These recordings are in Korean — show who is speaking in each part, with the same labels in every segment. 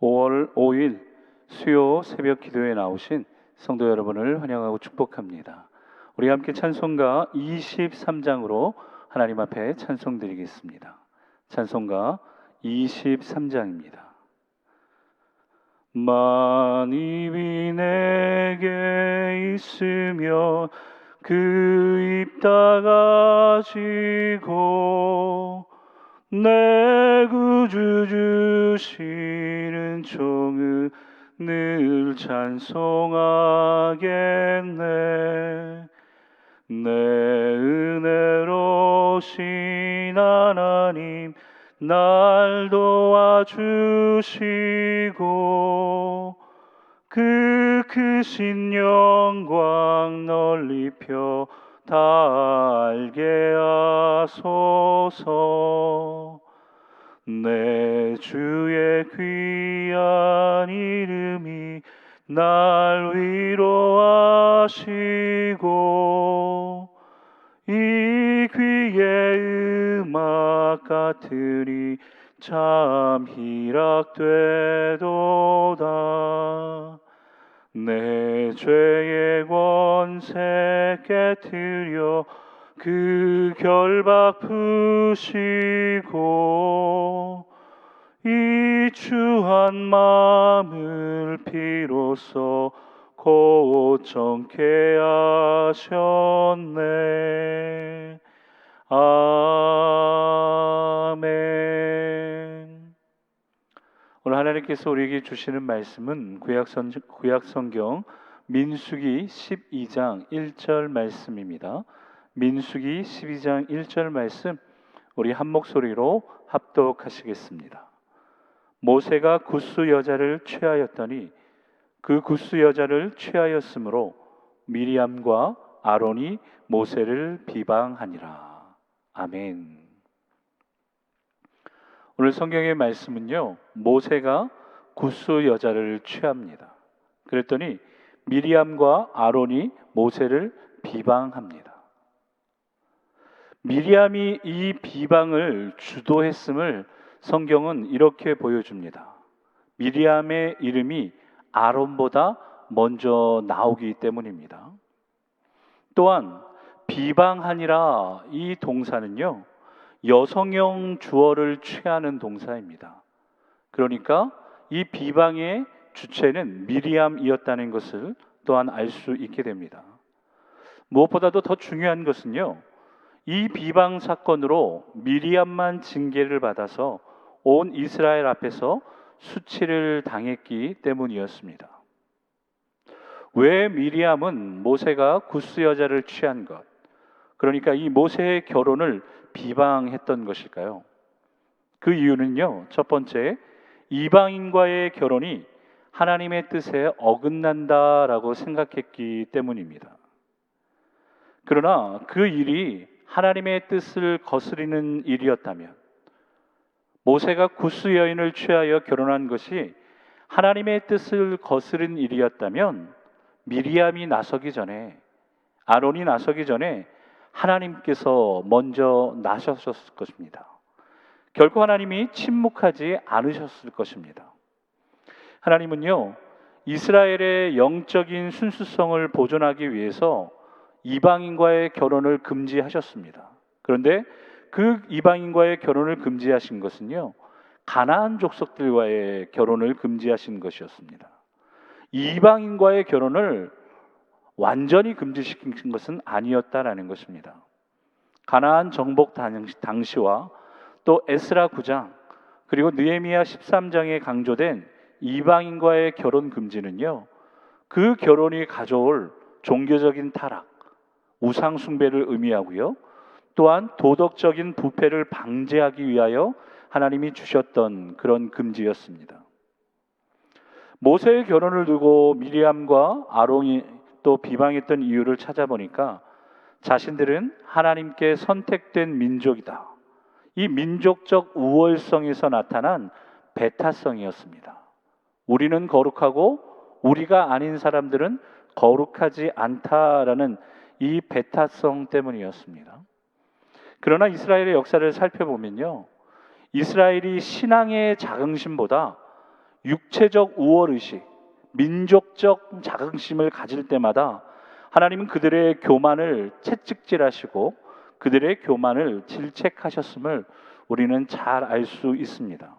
Speaker 1: 5월 5일 수요 새벽 기도에 나오신 성도 여러분을 환영하고 축복합니다. 우리 함께 찬송가 23장으로 하나님 앞에 찬송드리겠습니다. 찬송가 23장입니다. 만입이 내게 있으며 그 입 닫아지고 내 구주 주시는 종을 늘 찬송하겠네. 내 은혜로우신 하나님 날 도와주시고 그 크신 영광 널리 펴 다 알게 하소서. 내 주의 귀한 이름이 날 위로하시고 이 귀의 음악 같으니 참 희락되도다. 내 죄의 권세 깨트려 그 결박 푸시고 이 추한 마음을 비로소 고정케 하셨네. 아멘. 오늘 하나님께서 우리에게 주시는 말씀은 구약성경 민수기 12장 1절 말씀입니다. 민수기 12장 1절 말씀 우리 한 목소리로 합독하시겠습니다. 모세가 굿수 여자를 취하였더니 그 굿수 여자를 취하였으므로 미리암과 아론이 모세를 비방하니라. 아멘. 오늘 성경의 말씀은요, 모세가 굿수 여자를 취합니다. 그랬더니 미리암과 아론이 모세를 비방합니다. 미리암이 이 비방을 주도했음을 성경은 이렇게 보여줍니다. 미리암의 이름이 아론보다 먼저 나오기 때문입니다. 또한 비방하니라 이 동사는요, 여성형 주어를 취하는 동사입니다. 그러니까 이 비방의 주체는 미리암이었다는 것을 또한 알 수 있게 됩니다. 무엇보다도 더 중요한 것은요, 이 비방 사건으로 미리암만 징계를 받아서 온 이스라엘 앞에서 수치를 당했기 때문이었습니다. 왜 미리암은 모세가 굿수 여자를 취한 것, 그러니까 이 모세의 결혼을 비방했던 것일까요? 그 이유는요, 첫 번째, 이방인과의 결혼이 하나님의 뜻에 어긋난다라고 생각했기 때문입니다. 그러나 그 일이 하나님의 뜻을 거스리는 일이었다면, 모세가 굿수 여인을 취하여 결혼한 것이 하나님의 뜻을 거스른 일이었다면 미리암이 나서기 전에, 아론이 나서기 전에 하나님께서 먼저 나서셨을 것입니다. 결코 하나님이 침묵하지 않으셨을 것입니다. 하나님은요, 이스라엘의 영적인 순수성을 보존하기 위해서 이방인과의 결혼을 금지하셨습니다. 그런데 그 이방인과의 결혼을 금지하신 것은요, 가나안 족속들과의 결혼을 금지하신 것이었습니다. 이방인과의 결혼을 완전히 금지시킨 것은 아니었다라는 것입니다. 가나안 정복 당시와 또 에스라 9장 그리고 느헤미야 13장에 강조된 이방인과의 결혼 금지는요, 그 결혼이 가져올 종교적인 타락, 우상 숭배를 의미하고요, 또한 도덕적인 부패를 방지하기 위하여 하나님이 주셨던 그런 금지였습니다. 모세의 결혼을 두고 미리암과 아론이 또 비방했던 이유를 찾아보니까 자신들은 하나님께 선택된 민족이다, 이 민족적 우월성에서 나타난 배타성이었습니다. 우리는 거룩하고 우리가 아닌 사람들은 거룩하지 않다라는 이 배타성 때문이었습니다. 그러나 이스라엘의 역사를 살펴보면요, 이스라엘이 신앙의 자긍심보다 육체적 우월의식, 민족적 자긍심을 가질 때마다 하나님은 그들의 교만을 채찍질하시고 그들의 교만을 질책하셨음을 우리는 잘 알 수 있습니다.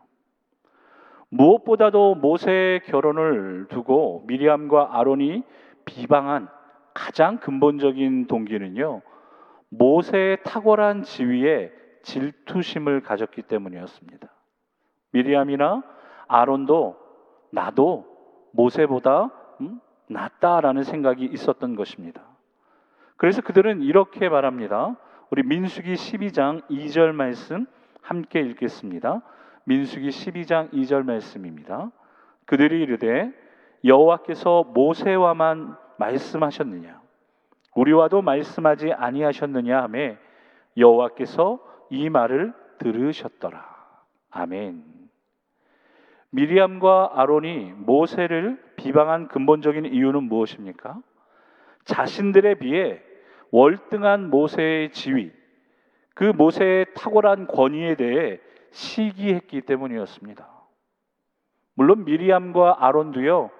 Speaker 1: 무엇보다도 모세의 결혼을 두고 미리암과 아론이 비방한 가장 근본적인 동기는요, 모세의 탁월한 지위에 질투심을 가졌기 때문이었습니다. 미리암이나 아론도 나도 모세보다 낫다라는 생각이 있었던 것입니다. 그래서 그들은 이렇게 말합니다. 우리 민수기 12장 2절 말씀 함께 읽겠습니다. 민수기 12장 2절 말씀입니다. 그들이 이르되 여호와께서 모세와만 말씀하셨느냐 우리와도 말씀하지 아니하셨느냐 하매 여호와께서 이 말을 들으셨더라. 아멘. 미리암과 아론이 모세를 비방한 근본적인 이유는 무엇입니까? 자신들에 비해 월등한 모세의 지위, 그 모세의 탁월한 권위에 대해 시기했기 때문이었습니다. 물론 미리암과 아론도요,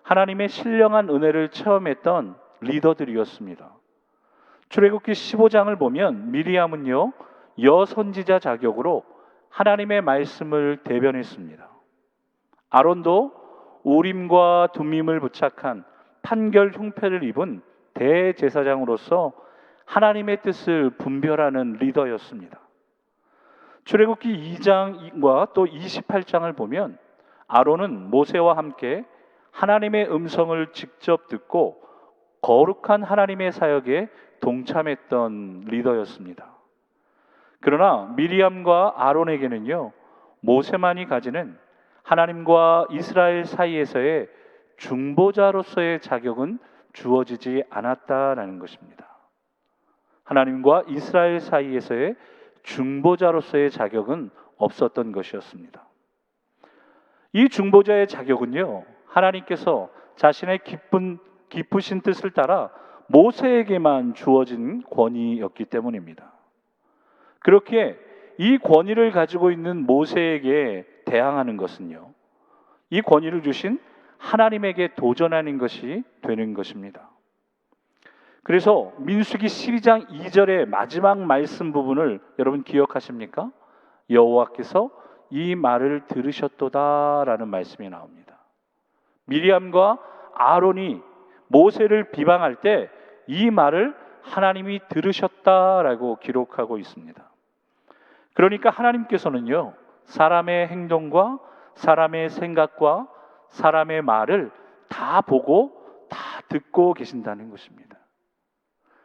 Speaker 1: 하나님의 신령한 은혜를 체험했던 리더들이었습니다. 출애굽기 15장을 보면 미리암은요, 여선지자 자격으로 하나님의 말씀을 대변했습니다. 아론도 우림과 둠밈을 부착한 판결 흉패를 입은 대제사장으로서 하나님의 뜻을 분별하는 리더였습니다. 출애굽기 2장과 또 28장을 보면 아론은 모세와 함께 하나님의 음성을 직접 듣고 거룩한 하나님의 사역에 동참했던 리더였습니다. 그러나 미리암과 아론에게는요, 모세만이 가지는 하나님과 이스라엘 사이에서의 중보자로서의 자격은 주어지지 않았다라는 것입니다. 하나님과 이스라엘 사이에서의 중보자로서의 자격은 없었던 것이었습니다. 이 중보자의 자격은요, 하나님께서 자신의 깊으신 뜻을 따라 모세에게만 주어진 권위였기 때문입니다. 그렇게 이 권위를 가지고 있는 모세에게 대항하는 것은요, 이 권위를 주신 하나님에게 도전하는 것이 되는 것입니다. 그래서 민수기 12장 2절의 마지막 말씀 부분을 여러분 기억하십니까? 여호와께서 이 말을 들으셨도다라는 말씀이 나옵니다. 미리암과 아론이 모세를 비방할 때 이 말을 하나님이 들으셨다라고 기록하고 있습니다. 그러니까 하나님께서는요, 사람의 행동과 사람의 생각과 사람의 말을 다 보고 다 듣고 계신다는 것입니다.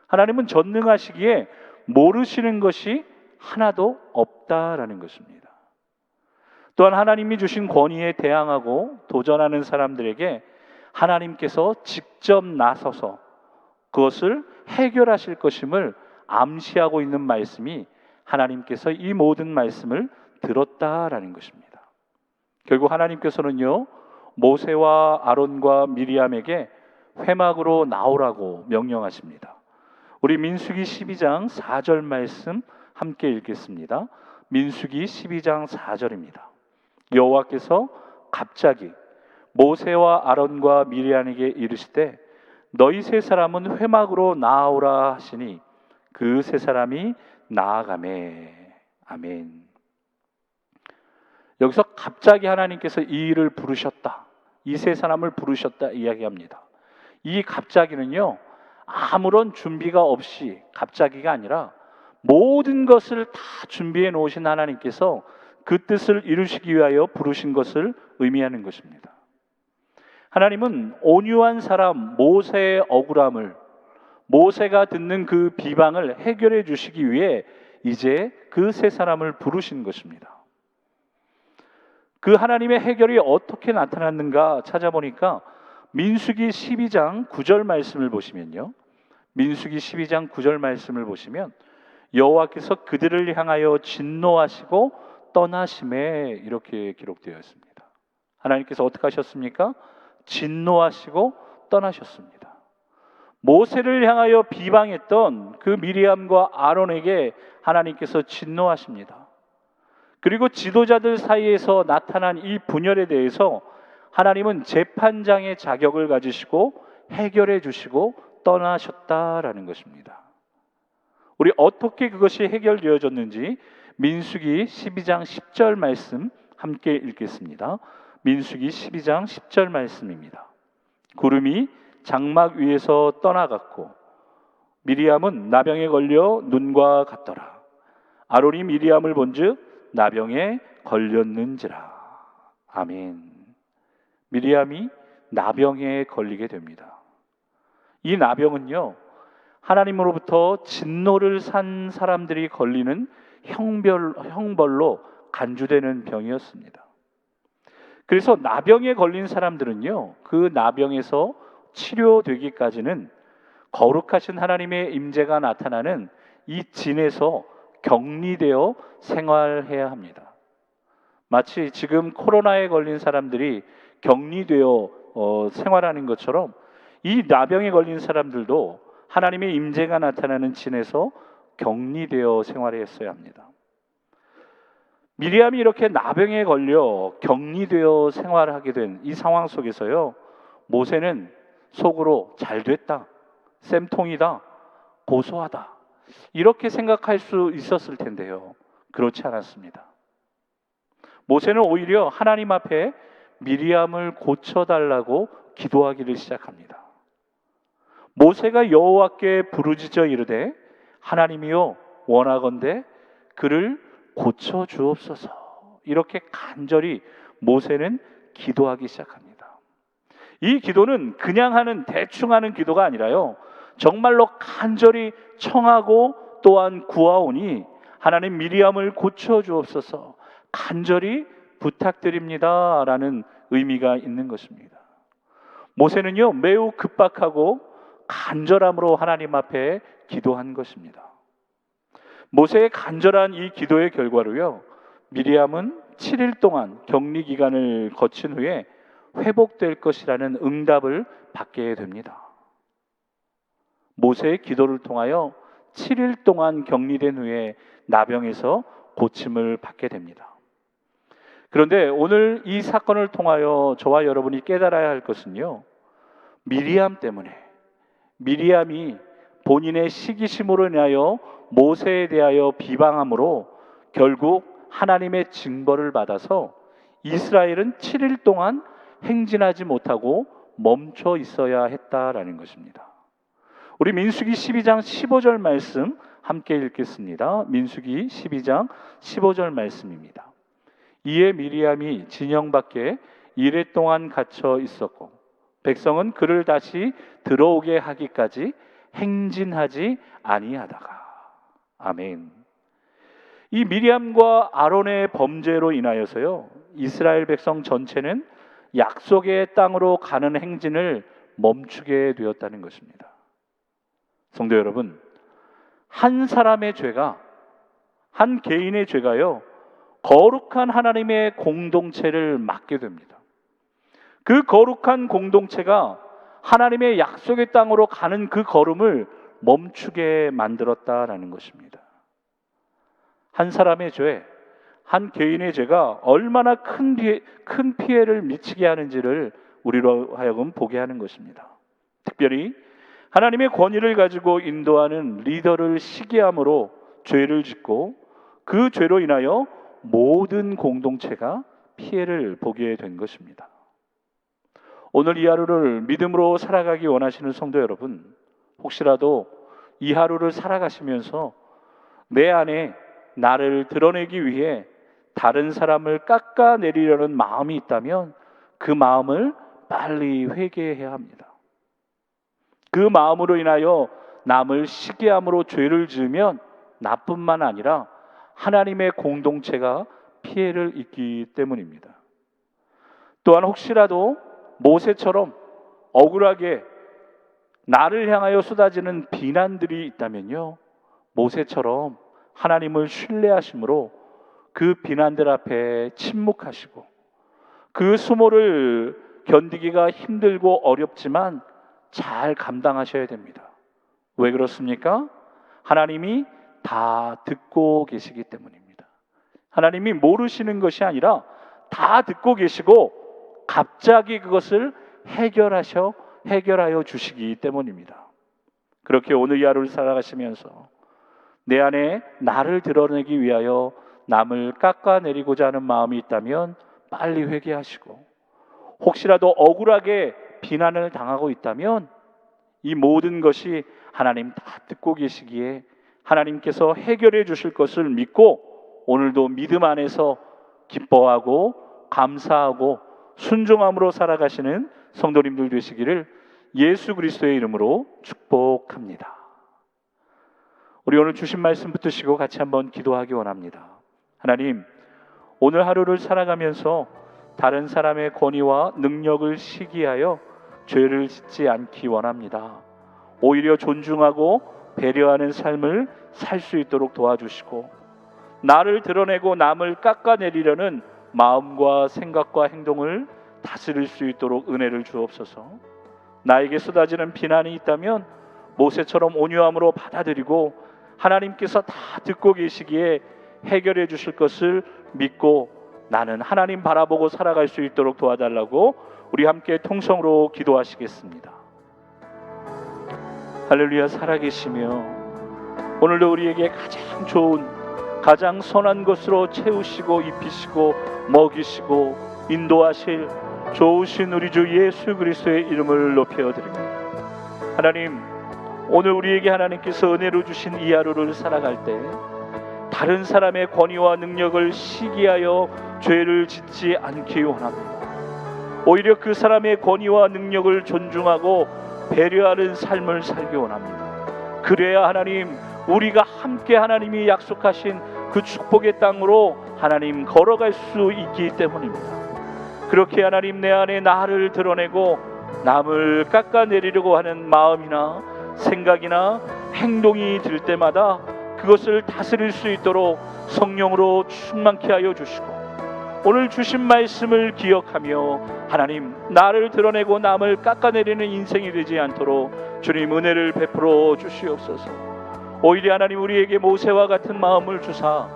Speaker 1: 하나님은 전능하시기에 모르시는 것이 하나도 없다라는 것입니다. 또한 하나님이 주신 권위에 대항하고 도전하는 사람들에게 하나님께서 직접 나서서 그것을 해결하실 것임을 암시하고 있는 말씀이 하나님께서 이 모든 말씀을 들었다라는 것입니다. 결국 하나님께서는요, 모세와 아론과 미리암에게 회막으로 나오라고 명령하십니다. 우리 민수기 12장 4절 말씀 함께 읽겠습니다. 민수기 12장 4절입니다. 여호와께서 갑자기 모세와 아론과 미리암에게 이르시되 너희 세 사람은 회막으로 나아오라 하시니 그 세 사람이 나아가매. 아멘. 여기서 갑자기 하나님께서 이 일을 부르셨다, 이 세 사람을 부르셨다 이야기합니다. 이 갑자기는요, 아무런 준비가 없이 갑자기가 아니라 모든 것을 다 준비해 놓으신 하나님께서 그 뜻을 이루시기 위하여 부르신 것을 의미하는 것입니다. 하나님은 온유한 사람 모세의 억울함을, 모세가 듣는 그 비방을 해결해 주시기 위해 이제 그 세 사람을 부르신 것입니다. 그 하나님의 해결이 어떻게 나타났는가 찾아보니까 민수기 12장 9절 말씀을 보시면요, 민수기 12장 9절 말씀을 보시면 여호와께서 그들을 향하여 진노하시고 떠나심에 이렇게 기록되어 있습니다. 하나님께서 어떻게 하셨습니까? 진노하시고 떠나셨습니다. 모세를 향하여 비방했던 그 미리암과 아론에게 하나님께서 진노하십니다. 그리고 지도자들 사이에서 나타난 이 분열에 대해서 하나님은 재판장의 자격을 가지시고 해결해 주시고 떠나셨다라는 것입니다. 우리 어떻게 그것이 해결되어졌는지 민수기 12장 10절 말씀 함께 읽겠습니다. 민수기 12장 10절 말씀입니다. 구름이 장막 위에서 떠나갔고 미리암은 나병에 걸려 눈과 같더라. 아론이 미리암을 본즉 나병에 걸렸는지라. 아멘. 미리암이 나병에 걸리게 됩니다. 이 나병은요, 하나님으로부터 진노를 산 사람들이 걸리는 형벌로 간주되는 병이었습니다. 그래서 나병에 걸린 사람들은요, 그 나병에서 치료되기까지는 거룩하신 하나님의 임재가 나타나는 이 진에서 격리되어 생활해야 합니다. 마치 지금 코로나에 걸린 사람들이 격리되어 생활하는 것처럼 이 나병에 걸린 사람들도 하나님의 임재가 나타나는 진에서 격리되어 생활했어야 합니다. 미리암이 이렇게 나병에 걸려 격리되어 생활하게 된 이 상황 속에서요, 모세는 속으로 잘 됐다, 쌤통이다, 고소하다, 이렇게 생각할 수 있었을 텐데요, 그렇지 않았습니다. 모세는 오히려 하나님 앞에 미리암을 고쳐달라고 기도하기를 시작합니다. 모세가 여호와께 부르짖어 이르되 하나님이여 원하건대 그를 고쳐 주옵소서. 이렇게 간절히 모세는 기도하기 시작합니다. 이 기도는 그냥 하는 대충 하는 기도가 아니라요, 정말로 간절히 청하고 또한 구하오니 하나님 미리암을 고쳐 주옵소서, 간절히 부탁드립니다 라는 의미가 있는 것입니다. 모세는요, 매우 급박하고 간절함으로 하나님 앞에 기도한 것입니다. 모세의 간절한 이 기도의 결과로요, 미리암은 7일 동안 격리 기간을 거친 후에 회복될 것이라는 응답을 받게 됩니다. 모세의 기도를 통하여 7일 동안 격리된 후에 나병에서 고침을 받게 됩니다. 그런데 오늘 이 사건을 통하여 저와 여러분이 깨달아야 할 것은요, 미리암 때문에, 미리암이 본인의 시기심으로 인하여 모세에 대하여 비방함으로 결국 하나님의 징벌을 받아서 이스라엘은 7일 동안 행진하지 못하고 멈춰 있어야 했다라는 것입니다. 우리 민수기 12장 15절 말씀 함께 읽겠습니다. 민수기 12장 15절 말씀입니다. 이에 미리암이 진영 밖에 이레 동안 갇혀 있었고 백성은 그를 다시 들어오게 하기까지 행진하지 아니하다가. 아멘. 이 미리암과 아론의 범죄로 인하여서요, 이스라엘 백성 전체는 약속의 땅으로 가는 행진을 멈추게 되었다는 것입니다. 성도 여러분, 한 사람의 죄가, 한 개인의 죄가요, 거룩한 하나님의 공동체를 막게 됩니다. 그 거룩한 공동체가 하나님의 약속의 땅으로 가는 그 걸음을 멈추게 만들었다라는 것입니다. 한 사람의 죄, 한 개인의 죄가 얼마나 큰 피해를 미치게 하는지를 우리로 하여금 보게 하는 것입니다. 특별히 하나님의 권위를 가지고 인도하는 리더를 시기함으로 죄를 짓고 그 죄로 인하여 모든 공동체가 피해를 보게 된 것입니다. 오늘 이 하루를 믿음으로 살아가기 원하시는 성도 여러분, 혹시라도 이 하루를 살아가시면서 내 안에 나를 드러내기 위해 다른 사람을 깎아내리려는 마음이 있다면 그 마음을 빨리 회개해야 합니다. 그 마음으로 인하여 남을 시기함으로 죄를 지으면 나뿐만 아니라 하나님의 공동체가 피해를 입기 때문입니다. 또한 혹시라도 모세처럼 억울하게 나를 향하여 쏟아지는 비난들이 있다면요, 모세처럼 하나님을 신뢰하심으로 그 비난들 앞에 침묵하시고 그 수모를 견디기가 힘들고 어렵지만 잘 감당하셔야 됩니다. 왜 그렇습니까? 하나님이 다 듣고 계시기 때문입니다. 하나님이 모르시는 것이 아니라 다 듣고 계시고 갑자기 그것을 해결하여 주시기 때문입니다. 그렇게 오늘 이 하루를 살아가시면서 내 안에 나를 드러내기 위하여 남을 깎아내리고자 하는 마음이 있다면 빨리 회개하시고, 혹시라도 억울하게 비난을 당하고 있다면 이 모든 것이 하나님 다 듣고 계시기에 하나님께서 해결해 주실 것을 믿고 오늘도 믿음 안에서 기뻐하고 감사하고 순종함으로 살아가시는 성도님들 되시기를 예수 그리스도의 이름으로 축복합니다. 우리 오늘 주신 말씀 붙드시고 같이 한번 기도하기 원합니다. 하나님, 오늘 하루를 살아가면서 다른 사람의 권위와 능력을 시기하여 죄를 짓지 않기 원합니다. 오히려 존중하고 배려하는 삶을 살 수 있도록 도와주시고, 나를 드러내고 남을 깎아내리려는 마음과 생각과 행동을 다스릴 수 있도록 은혜를 주옵소서. 나에게 쏟아지는 비난이 있다면 모세처럼 온유함으로 받아들이고 하나님께서 다 듣고 계시기에 해결해 주실 것을 믿고 나는 하나님 바라보고 살아갈 수 있도록 도와달라고 우리 함께 통성으로 기도하시겠습니다. 할렐루야. 살아계시며 오늘도 우리에게 가장 좋은, 가장 선한 것으로 채우시고 입히시고 먹이시고 인도하실 좋으신 우리 주 예수 그리스도의 이름을 높여드립니다. 하나님, 오늘 우리에게 하나님께서 은혜로 주신 이 하루를 살아갈 때 다른 사람의 권위와 능력을 시기하여 죄를 짓지 않기 원합니다. 오히려 그 사람의 권위와 능력을 존중하고 배려하는 삶을 살기 원합니다. 그래야 하나님, 우리가 함께 하나님이 약속하신 그 축복의 땅으로 하나님 걸어갈 수 있기 때문입니다. 그렇게 하나님 내 안에 나를 드러내고 남을 깎아내리려고 하는 마음이나 생각이나 행동이 들 때마다 그것을 다스릴 수 있도록 성령으로 충만케 하여 주시고, 오늘 주신 말씀을 기억하며 하나님 나를 드러내고 남을 깎아내리는 인생이 되지 않도록 주님 은혜를 베풀어 주시옵소서. 오히려 하나님 우리에게 모세와 같은 마음을 주사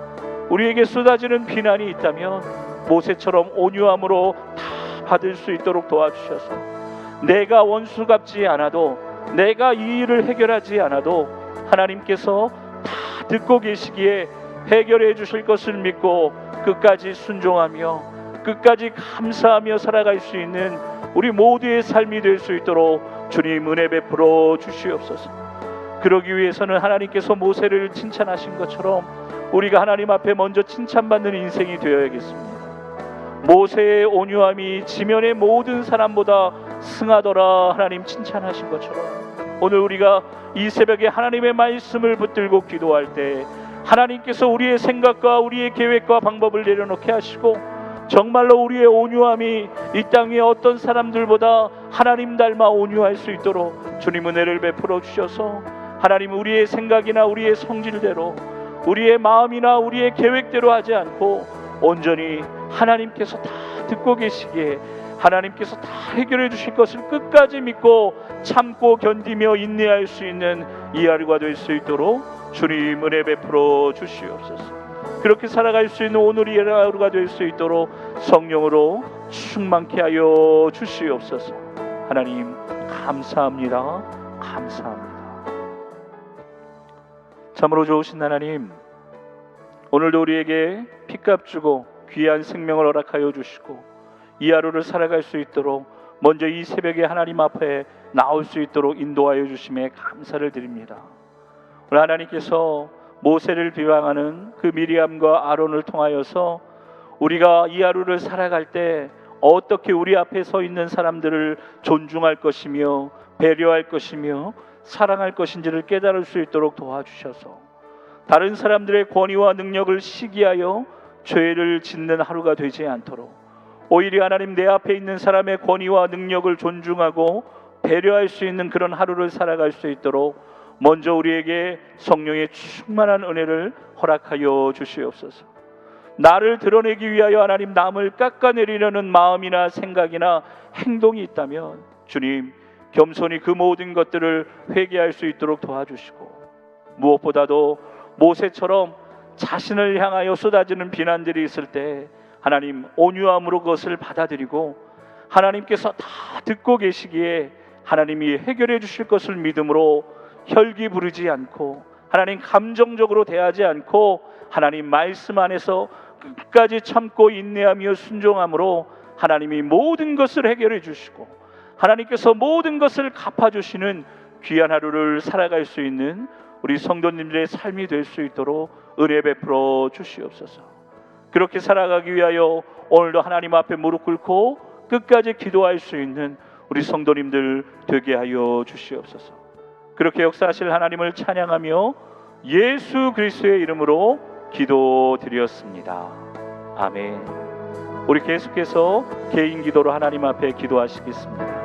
Speaker 1: 우리에게 쏟아지는 비난이 있다면 모세처럼 온유함으로 다 받을 수 있도록 도와주셔서 내가 원수 갚지 않아도, 내가 이 일을 해결하지 않아도 하나님께서 다 듣고 계시기에 해결해 주실 것을 믿고 끝까지 순종하며 끝까지 감사하며 살아갈 수 있는 우리 모두의 삶이 될 수 있도록 주님 은혜 베풀어 주시옵소서. 그러기 위해서는 하나님께서 모세를 칭찬하신 것처럼 우리가 하나님 앞에 먼저 칭찬받는 인생이 되어야겠습니다. 모세의 온유함이 지면의 모든 사람보다 승하더라 하나님 칭찬하신 것처럼 오늘 우리가 이 새벽에 하나님의 말씀을 붙들고 기도할 때 하나님께서 우리의 생각과 우리의 계획과 방법을 내려놓게 하시고 정말로 우리의 온유함이 이 땅 위에 어떤 사람들보다 하나님 닮아 온유할 수 있도록 주님 은혜를 베풀어 주셔서 하나님 우리의 생각이나 우리의 성질대로 우리의 마음이나 우리의 계획대로 하지 않고 온전히 하나님께서 다 듣고 계시기에 하나님께서 다 해결해 주실 것을 끝까지 믿고 참고 견디며 인내할 수 있는 이 하루가 될 수 있도록 주님 은혜 베풀어 주시옵소서. 그렇게 살아갈 수 있는 오늘이 하루가 될 수 있도록 성령으로 충만케 하여 주시옵소서. 하나님 감사합니다. 감사합니다. 참으로 좋으신 하나님, 오늘도 우리에게 피값 주고 귀한 생명을 허락하여 주시고 이 하루를 살아갈 수 있도록 먼저 이 새벽에 하나님 앞에 나올 수 있도록 인도하여 주심에 감사를 드립니다. 오늘 하나님께서 모세를 비방하는 그 미리암과 아론을 통하여서 우리가 이 하루를 살아갈 때 어떻게 우리 앞에 서 있는 사람들을 존중할 것이며 배려할 것이며 사랑할 것인지를 깨달을 수 있도록 도와주셔서 다른 사람들의 권위와 능력을 시기하여 죄를 짓는 하루가 되지 않도록 오히려 하나님 내 앞에 있는 사람의 권위와 능력을 존중하고 배려할 수 있는 그런 하루를 살아갈 수 있도록 먼저 우리에게 성령의 충만한 은혜를 허락하여 주시옵소서. 나를 드러내기 위하여 하나님 남을 깎아내리려는 마음이나 생각이나 행동이 있다면 주님 겸손히 그 모든 것들을 회개할 수 있도록 도와주시고 무엇보다도 모세처럼 자신을 향하여 쏟아지는 비난들이 있을 때 하나님 온유함으로 그것을 받아들이고 하나님께서 다 듣고 계시기에 하나님이 해결해 주실 것을 믿음으로 혈기 부르지 않고 하나님 감정적으로 대하지 않고 하나님 말씀 안에서 끝까지 참고 인내하며 순종함으로 하나님이 모든 것을 해결해 주시고 하나님께서 모든 것을 갚아주시는 귀한 하루를 살아갈 수 있는 우리 성도님들의 삶이 될 수 있도록 은혜 베풀어 주시옵소서. 그렇게 살아가기 위하여 오늘도 하나님 앞에 무릎 꿇고 끝까지 기도할 수 있는 우리 성도님들 되게 하여 주시옵소서. 그렇게 역사하실 하나님을 찬양하며 예수 그리스도의 이름으로 기도드렸습니다. 아멘. 우리 계속해서 개인 기도로 하나님 앞에 기도하시겠습니다.